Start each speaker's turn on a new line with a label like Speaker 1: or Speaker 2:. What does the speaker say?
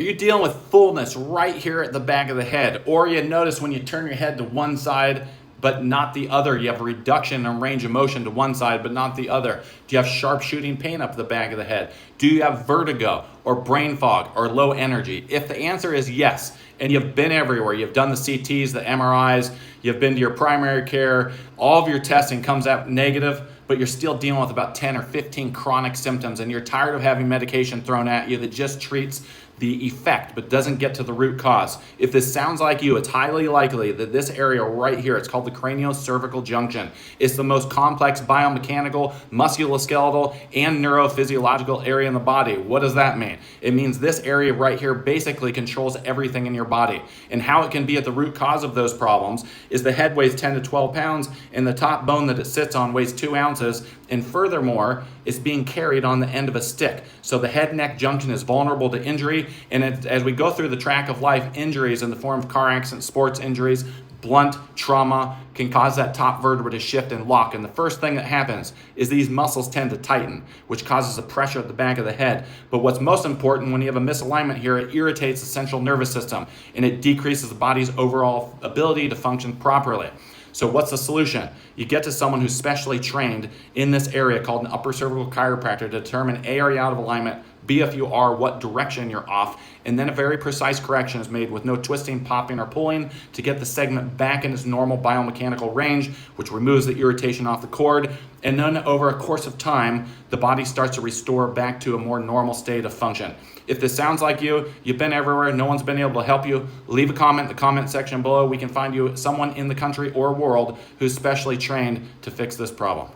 Speaker 1: Are you dealing with fullness right here at the back of the head? Or you notice when you turn your head to one side but not the other, you have a reduction in range of motion to one side but not the other? Do you have sharp shooting pain up the back of the head? Do you have vertigo or brain fog or low energy? If the answer is yes, and you've been everywhere, you've done the CTs, the MRIs, you've been to your primary care, all of your testing comes out negative, but you're still dealing with about 10 or 15 chronic symptoms, and you're tired of having medication thrown at you that just treats the effect but doesn't get to the root cause. If this sounds like you, it's highly likely that this area right here, it's called the craniocervical junction. It's the most complex biomechanical, musculoskeletal, and neurophysiological area in the body. What does that mean? It means this area right here basically controls everything in your body. And how it can be at the root cause of those problems is the head weighs 10 to 12 pounds and the top bone that it sits on weighs 2 ounces. And furthermore, it's being carried on the end of a stick. So the head-neck junction is vulnerable to injury. And as we go through the track of life, injuries in the form of car accidents, sports injuries, blunt trauma can cause that top vertebra to shift and lock. And the first thing that happens is these muscles tend to tighten, which causes a pressure at the back of the head. But what's most important, when you have a misalignment here, it irritates the central nervous system and it decreases the body's overall ability to function properly. So what's the solution? You get to someone who's specially trained in this area called an upper cervical chiropractor to determine A, are you out of alignment, B, if you are, what direction you're off, and then a very precise correction is made with no twisting, popping, or pulling to get the segment back in its normal biomechanical range, which removes the irritation off the cord. And then over a course of time, the body starts to restore back to a more normal state of function. If this sounds like you, you've been everywhere, no one's been able to help you, leave a comment in the comment section below. We can find you someone in the country or world who's specially trained to fix this problem.